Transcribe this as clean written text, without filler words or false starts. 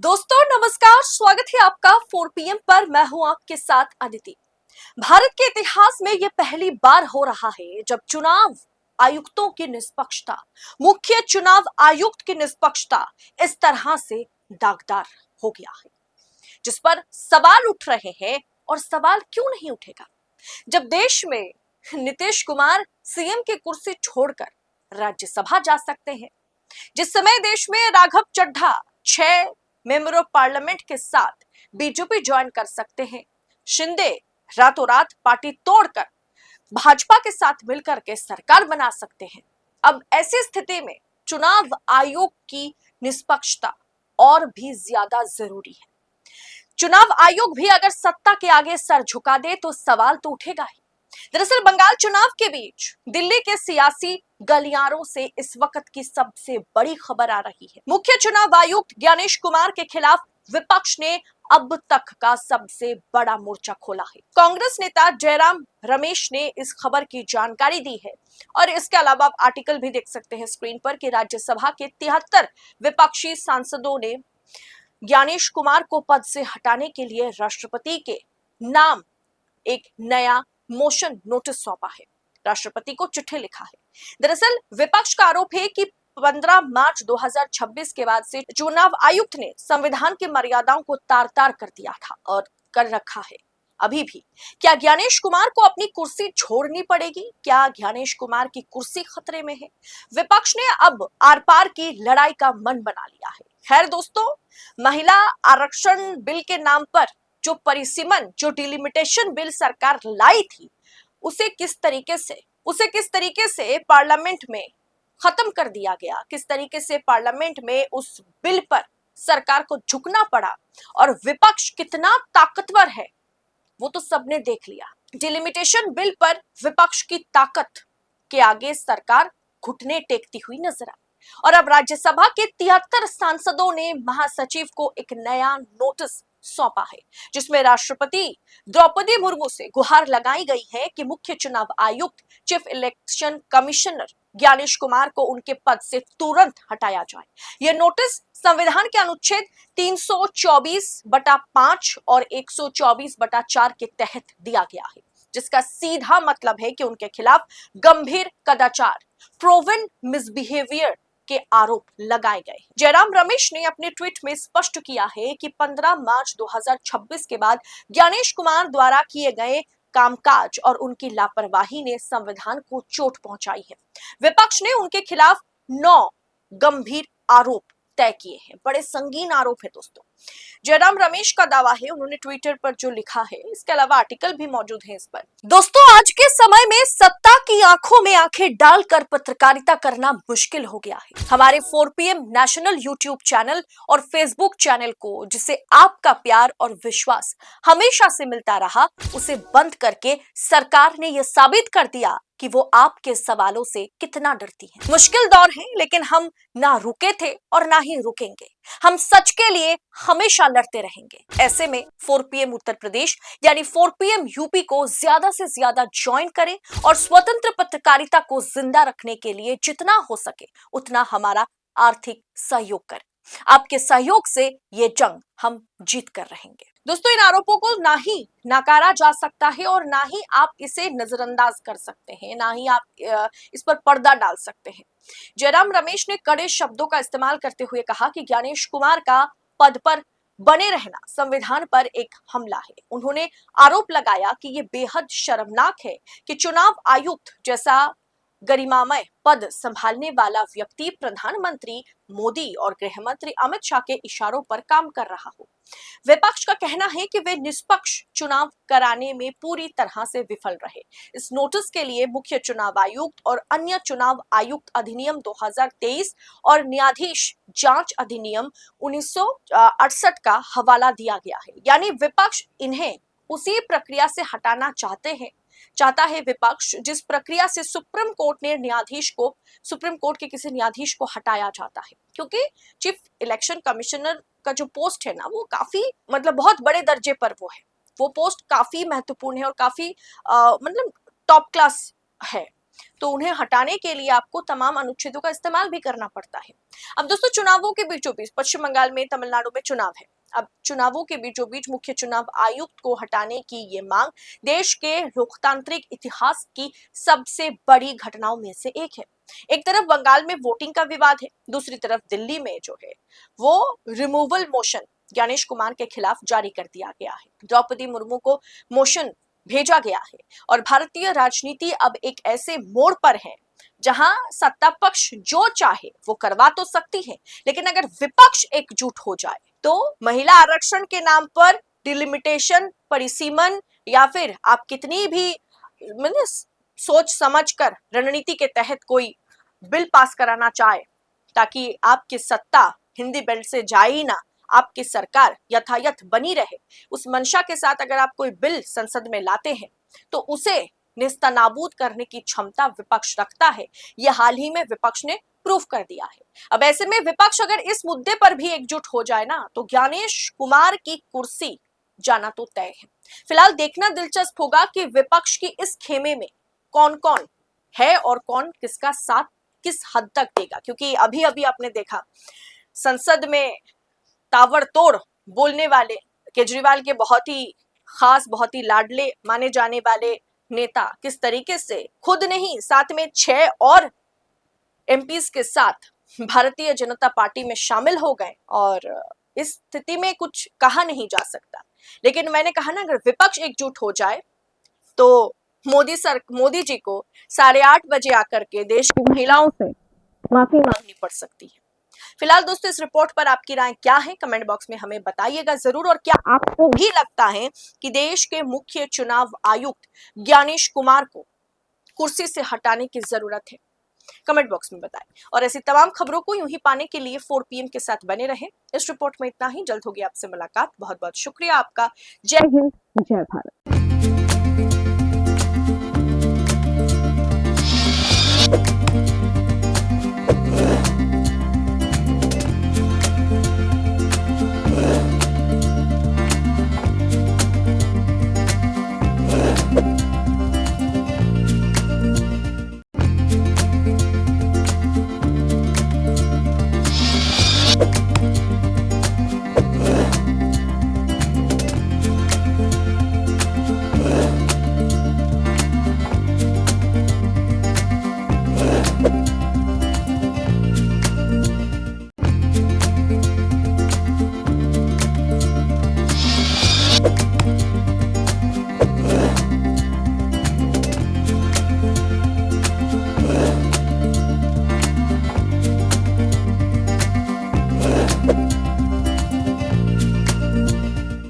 दोस्तों नमस्कार, स्वागत है आपका 4 PM पर। मैं हूं आपके साथ अदिति। भारत के इतिहास में यह पहली बार हो रहा है जब चुनाव आयुक्तों की निष्पक्षता, मुख्य चुनाव आयुक्त की निष्पक्षता इस तरह से दागदार हो गया है, जिस पर सवाल उठ रहे हैं। और सवाल क्यों नहीं उठेगा जब देश में नीतीश कुमार सीएम की कुर्सी छोड़कर राज्यसभा जा सकते हैं, जिस समय देश में Raghav Chadha 6 member of parliament के साथ बीजेपी ज्वाइन कर सकते हैं, शिंदे रातों रात पार्टी तोड़कर भाजपा के साथ मिलकर के सरकार बना सकते हैं। अब ऐसी स्थिति में चुनाव आयोग की निष्पक्षता और भी ज्यादा जरूरी है। चुनाव आयोग भी अगर सत्ता के आगे सर झुका दे तो सवाल तो उठेगा ही। दरअसल बंगाल चुनाव के बीच दिल्ली के सियासी गलियारों से इस वक्त की सबसे बड़ी खबर आ रही है। मुख्य चुनाव आयुक्त ज्ञानेश कुमार के खिलाफ विपक्ष ने अब तक का सबसे बड़ा मोर्चा खोला है। कांग्रेस नेता जयराम रमेश ने इस खबर की जानकारी दी है और इसके अलावा आप आर्टिकल भी देख सकते हैं स्क्रीन पर कि राज्यसभा के 73 विपक्षी सांसदों ने ज्ञानेश कुमार को पद से हटाने के लिए राष्ट्रपति के नाम एक नया मोशन नोटिस सौंपा है, राष्ट्रपति को चिट्ठी लिखा है। दरअसल विपक्ष का आरोप है कि 15 मार्च 2026 के बाद से चुनाव आयुक्त ने संविधान की मर्यादाओं को तार-तार कर दिया था और कर रखा है अभी भी। क्या ज्ञानेश कुमार को अपनी कुर्सी छोड़नी पड़ेगी? क्या ज्ञानेश कुमार की कुर्सी खतरे में है? विपक्ष ने अब आर पार की लड़ाई का मन बना लिया है। खैर दोस्तों, महिला आरक्षण बिल के नाम पर जो परिसीमन, जो डिलिमिटेशन बिल सरकार लाई थी, उसे किस तरीके से पार्लियामेंट में खत्म कर दिया गया, किस तरीके से पार्लियामेंट में उस बिल पर सरकार को झुकना पड़ा और विपक्ष कितना ताकतवर है वो तो सबने देख लिया। डिलिमिटेशन बिल पर विपक्ष की ताकत के आगे सरकार घुटने टेकती हुई नजर आई और अब राज्यसभा के 73 सांसदों ने महासचिव को एक नया नोटिस सौंपा है, जिसमें राष्ट्रपति द्रौपदी मुर्मू से गुहार लगाई गई है कि मुख्य चुनाव आयुक्त, chief election commissioner Gyanesh Kumar को उनके पद से तुरंत हटाया जाए। यह नोटिस संविधान के अनुच्छेद 324/5 और 124/4 के तहत दिया गया है, जिसका सीधा मतलब है कि उनके खिलाफ गंभीर कदाचार, प्रोवन मिसबिहेवियर के आरोप लगाए गए। जयराम रमेश ने अपने ट्वीट में स्पष्ट किया है कि 15 मार्च 2026 के बाद ज्ञानेश कुमार द्वारा किए गए कामकाज और उनकी लापरवाही ने संविधान को चोट पहुंचाई है। विपक्ष ने उनके खिलाफ 9 गंभीर आरोप तय किए हैं। बड़े संगीन आरोप है दोस्तों। जयराम रमेश का दावा है, उन्होंने ट्विटर पर जो लिखा है, इसके अलावा आर्टिकल भी मौजूद है इस पर। दोस्तों, आज के समय में सत्ता की आंखों में आंखें डालकर पत्रकारिता करना मुश्किल हो गया है। हमारे 4 PM नेशनल यूट्यूब चैनल और फेसबुक चैनल को, जिसे आपका प्यार और विश्वास हमेशा से मिलता रहा, उसे बंद करके सरकार ने यह साबित कर दिया कि वो आपके सवालों से कितना डरती है। मुश्किल दौर है, लेकिन हम ना रुके थे और ना ही रुकेंगे। हम सच के लिए हमेशा लड़ते रहेंगे। ऐसे में 4 PM उत्तर प्रदेश यानी 4 PM यूपी को ज्यादा से ज्यादा ज्वाइन करें और स्वतंत्र पत्रकारिता को जिंदा रखने के लिए जितना हो सके उतना हमारा आर्थिक सहयोग करें। आपके सहयोग से ये जंग हम जीत कर रहेंगे। दोस्तों, इन आरोपों को ना ही नकारा जा सकता है और ना ही आप इसे नजरअंदाज कर सकते हैं, ना ही आप इस पर पर्दा डाल सकते हैं। जयराम रमेश ने कड़े शब्दों का इस्तेमाल करते हुए कहा कि ज्ञानेश कुमार का पद पर बने रहना संविधान पर एक हमला है। उन्होंने आरोप लगाया कि यह बेहद शर्मनाक है कि चुनाव आयुक्त जैसा गरिमामय पद संभालने वाला व्यक्ति प्रधानमंत्री मोदी और गृह मंत्री अमित शाह के इशारों पर काम कर रहा हो। विपक्ष का कहना है कि वे निष्पक्ष चुनाव कराने में पूरी तरह से विफल रहे। इस नोटिस के लिए मुख्य चुनाव आयुक्त और अन्य चुनाव आयुक्त अधिनियम 2023 और न्यायाधीश जांच अधिनियम 1968 का हवाला दिया गया है। यानी विपक्ष इन्हें उसी प्रक्रिया से हटाना चाहता है विपक्ष जिस प्रक्रिया से सुप्रीम कोर्ट के किसी न्यायाधीश को हटाया जाता है, क्योंकि चीफ इलेक्शन कमिश्नर का जो पोस्ट है ना, वो काफी बहुत बड़े दर्जे पर वो पोस्ट काफी महत्वपूर्ण है और काफी टॉप क्लास है। तो उन्हें हटाने के लिए आपको तमाम अनुच्छेदों का इस्तेमाल भी करना पड़ता है। अब दोस्तों, चुनावों के बीचों बीच पश्चिम बंगाल में, तमिलनाडु में चुनाव है। अब चुनावों के बीचों बीच मुख्य चुनाव आयुक्त को हटाने की ये मांग देश के लोकतांत्रिक इतिहास की सबसे बड़ी घटनाओं में से एक है। एक तरफ बंगाल में वोटिंग का विवाद है, दूसरी तरफ दिल्ली में जो है वो रिमूवल मोशन ज्ञानेश कुमार के खिलाफ जारी कर दिया गया है। द्रौपदी मुर्मू को मोशन भेजा गया है और भारतीय राजनीति अब एक ऐसे मोड़ पर है जहां सत्ता पक्ष जो चाहे वो करवा तो सकती है, लेकिन अगर विपक्ष एकजुट हो जाए तो महिला आरक्षण के नाम पर डिलिमिटेशन, परिसीमन या फिर आप कितनी भी सोच समझकर रणनीति के तहत कोई बिल पास कराना चाहे ताकि आपकी सत्ता हिंदी बेल्ट से जाए ही ना, आपकी सरकार यथायथ बनी रहे, उस मंशा के साथ अगर आप कोई बिल संसद में लाते हैं तो उसे निस्तनाबूद करने की क्षमता विपक्ष रखता है। यह हाल ही में विपक्ष ने प्रूफ कर दिया है। अब ऐसे में विपक्ष अगर इस मुद्दे पर भी एकजुट हो जाए ना, तो ज्ञानेश कुमार की कुर्सी जाना तो तय है। फिलहाल देखना दिलचस्प होगा कि विपक्ष की इस खेमे में कौन कौन है और कौन किसका साथ किस हद तक देगा, क्योंकि अभी अभी आपने देखा संसद में ताबड़तोड़ बोलने वाले केजरीवाल के बहुत ही खास, बहुत ही लाडले माने जाने वाले नेता किस तरीके से खुद नहीं, साथ में 6 और एमपीज के साथ भारतीय जनता पार्टी में शामिल हो गए। और इस स्थिति में कुछ कहा नहीं जा सकता, लेकिन मैंने कहा ना, अगर विपक्ष एकजुट हो जाए तो मोदी जी को 8:30 बजे आकर के देश की महिलाओं से माफी मांगनी पड़ सकती है। फिलहाल दोस्तों, इस रिपोर्ट पर आपकी राय क्या है, कमेंट बॉक्स में हमें बताइएगा जरूर। और क्या आपको भी लगता है कि देश के मुख्य चुनाव आयुक्त ज्ञानेश कुमार को कुर्सी से हटाने की जरूरत है? कमेंट बॉक्स में बताएं। और ऐसी तमाम खबरों को यूं ही पाने के लिए 4 PM के साथ बने रहें। इस रिपोर्ट में इतना ही, जल्द होगी आपसे मुलाकात। बहुत बहुत शुक्रिया आपका। जय हिंद, जय भारत।